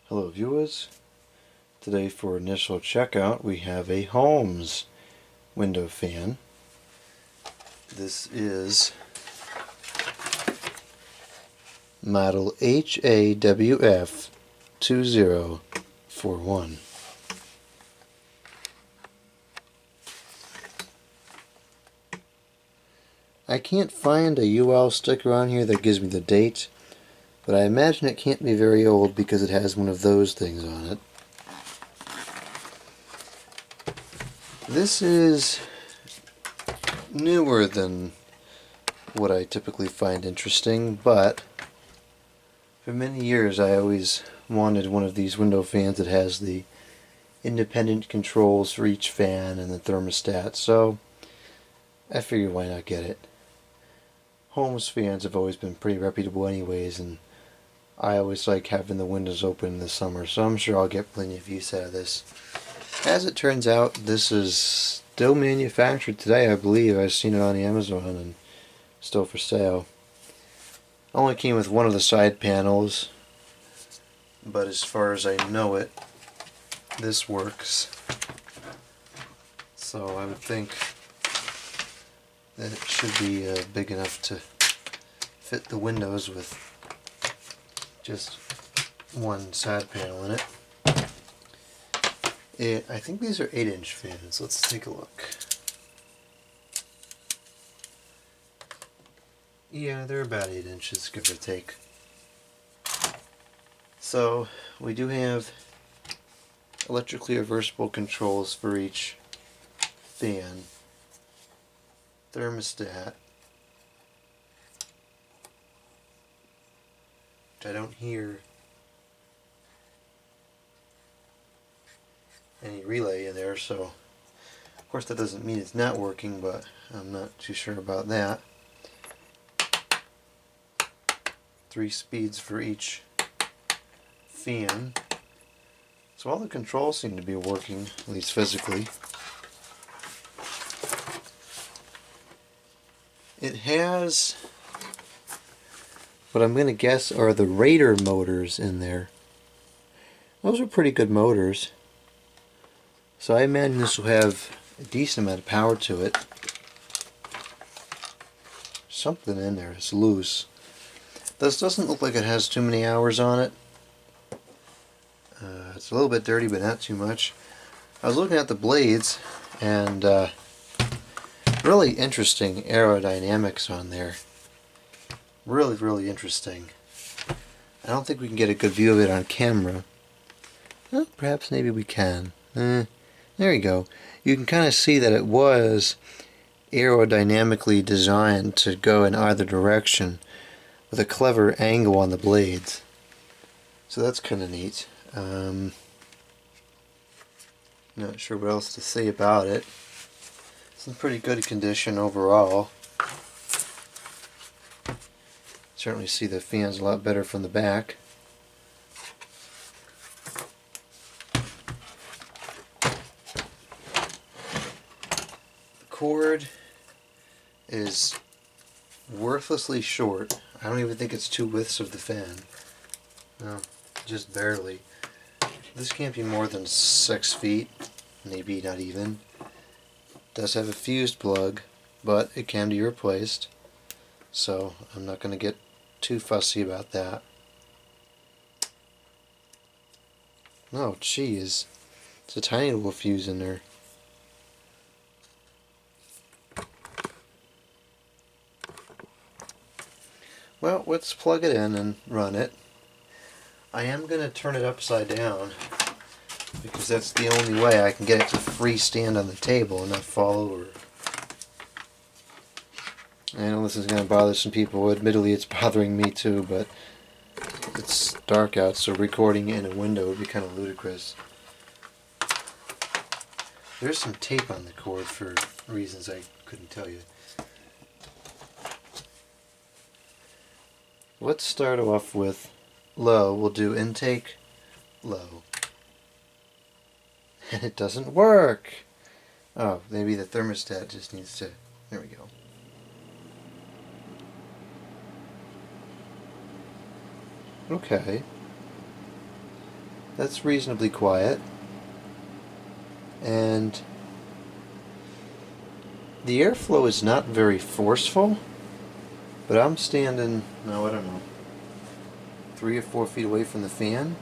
Hello viewers, today for initial checkout we have a Holmes window fan. This is model HAWF2041. I can't find a UL sticker on here that gives me the date, but I imagine it can't be very old because it has one of those things on it. This is newer than what I typically find interesting, but for many years I always wanted one of these window fans that has the independent controls for each fan and the thermostat, so I figured why not get it. Holmes fans have always been pretty reputable anyways, and I always like having the windows open in the summer, so I'm sure I'll get plenty of use out of this. As it turns out, this is still manufactured today, I believe. I've seen it on Amazon and still for sale. Only came with one of the side panels, but as far as I know it, this works. So I would think that it should be big enough to fit the windows with just one side panel in it. I think these are 8-inch fans. Let's take a look. Yeah, they're about 8 inches, give or take. So we do have electrically reversible controls for each fan, thermostat, which I don't hear any relay in there, so of course that doesn't mean it's not working, but I'm not too sure about that. 3 speeds for each fan. So all the controls seem to be working, at least physically. It has what I'm going to guess are the Raider motors in there. Those are pretty good motors. So I imagine this will have a decent amount of power to it. Something in there is loose. This doesn't look like it has too many hours on it. It's a little bit dirty, but not too much. I was looking at the blades, and really interesting aerodynamics on there. Really interesting. I don't think we can get a good view of it on camera. Well, perhaps maybe we can. There you go. You can kind of see that it was aerodynamically designed to go in either direction with a clever angle on the blades. So that's kind of neat. Not sure what else to say about it. It's in pretty good condition overall. Certainly see the fans a lot better from the back. The cord is worthlessly short. I don't even think it's 2 widths of the fan. No, just barely. This can't be more than 6 feet, maybe not even. It does have a fused plug, but it can be replaced, so I'm not going to get too fussy about that. Oh, geez. It's a tiny little fuse in there. Well, let's plug it in and run it. I am going to turn it upside down because that's the only way I can get it to freestand on the table and not fall over. I know this is going to bother some people. Admittedly, it's bothering me too, but it's dark out, so recording in a window would be kind of ludicrous. There's some tape on the cord for reasons I couldn't tell you. Let's start off with low. We'll do intake, low. And it doesn't work! Oh, maybe the thermostat just needs to... There we go. Okay. That's reasonably quiet. And the airflow is not very forceful, but I'm standing, no, I don't know, 3 or 4 feet away from the fan,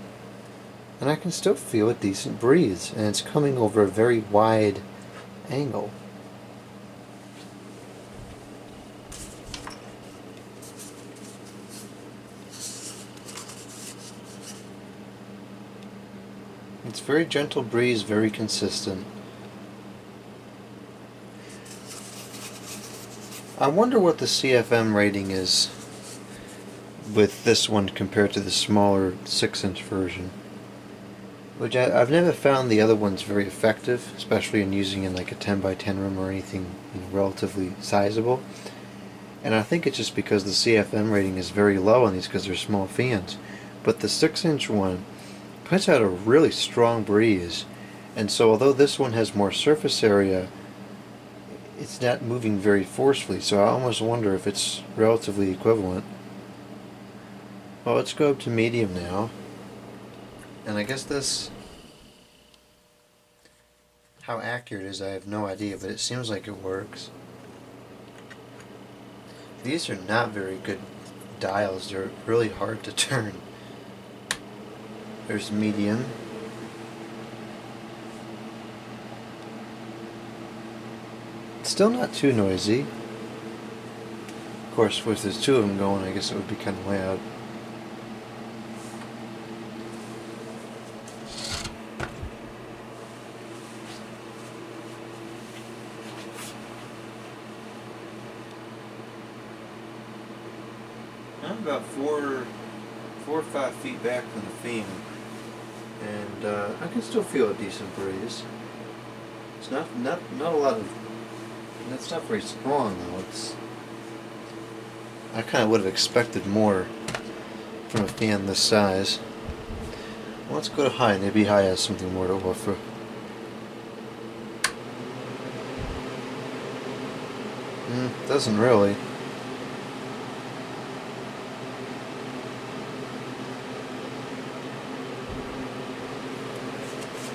and I can still feel a decent breeze, and it's coming over a very wide angle. It's very gentle breeze, very consistent. I wonder what the CFM rating is with this one compared to the smaller 6-inch version. Which I've never found the other ones very effective, especially in using in like a 10 by 10 room or anything, you know, relatively sizable. And I think it's just because the CFM rating is very low on these because they're small fans. But the 6-inch one puts out a really strong breeze, and so although this one has more surface area, it's not moving very forcefully, so I almost wonder if it's relatively equivalent. Well, let's go up to medium now. And I guess this, how accurate it is, I have no idea, but it seems like it works. These are not very good dials, they're really hard to turn. There's medium. It's still not too noisy. Of course, if there's 2 of them going, I guess it would be kind of loud. I'm about 4 or 5 feet back from the fan, and I can still feel a decent breeze. It's not a lot of. It's not very strong though. I kind of would have expected more from a fan this size. Well, let's go to high. Maybe high has something more to offer. Doesn't really.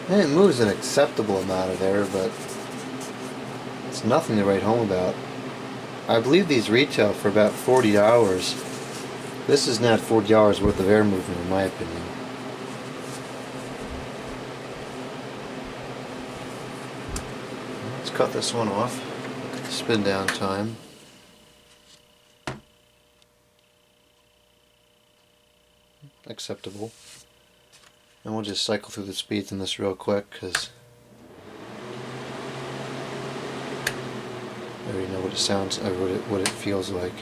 And it moves an acceptable amount of air, but it's nothing to write home about. I believe these retail for about $40. This is not $40 worth of air movement, in my opinion. Let's cut this one off. Spin down time. Acceptable. And we'll just cycle through the speeds in this real quick because I already know what it sounds, what it feels like.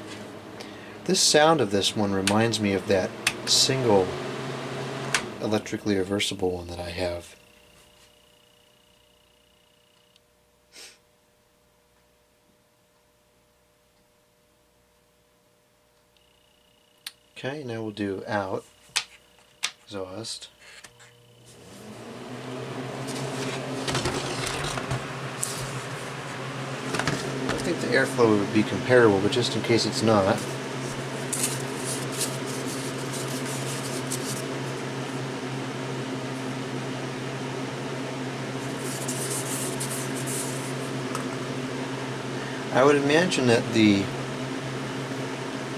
This sound of this one reminds me of that single electrically reversible one that I have. Okay, now we'll do out, exhaust. I think the airflow would be comparable, but just in case it's not. I would imagine that the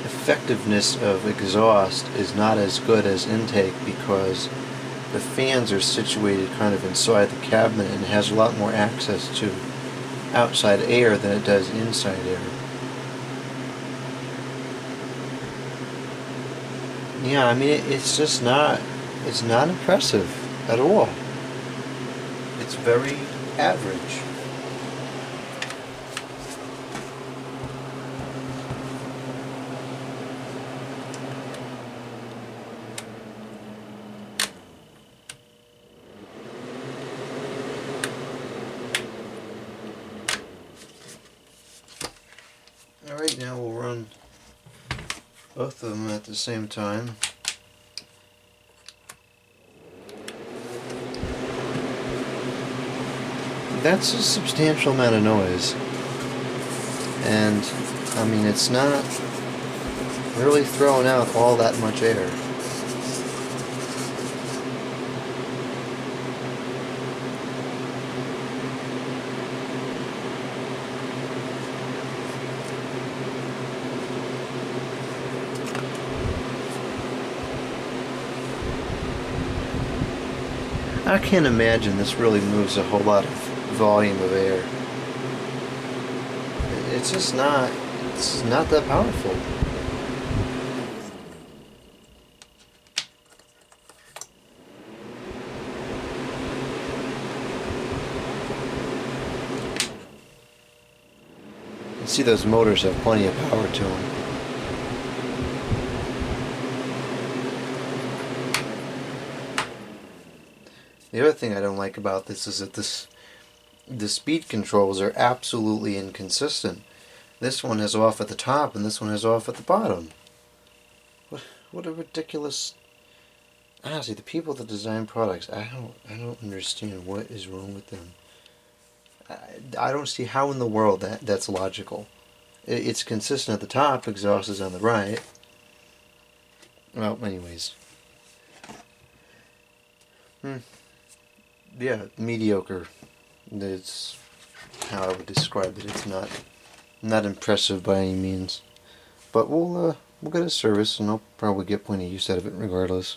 effectiveness of exhaust is not as good as intake because the fans are situated kind of inside the cabinet and it has a lot more access to outside air than it does inside air. Yeah, I mean it's just not, it's not impressive at all. It's very average. Alright, now we'll run both of them at the same time. That's a substantial amount of noise. And, I mean, it's not really throwing out all that much air. I can't imagine this really moves a whole lot of volume of air. It's just not, it's not that powerful. You see those motors have plenty of power to them. The other thing I don't like about this is that the speed controls are absolutely inconsistent. This one has off at the top and this one has off at the bottom. What a ridiculous... Honestly, the people that design products, I don't understand what is wrong with them. I don't see how in the world that's logical. It's consistent at the top, exhaust is on the right. Well, anyways. Yeah, mediocre. That's how I would describe it. It's not impressive by any means. But we'll get a service and I'll probably get plenty of use out of it regardless.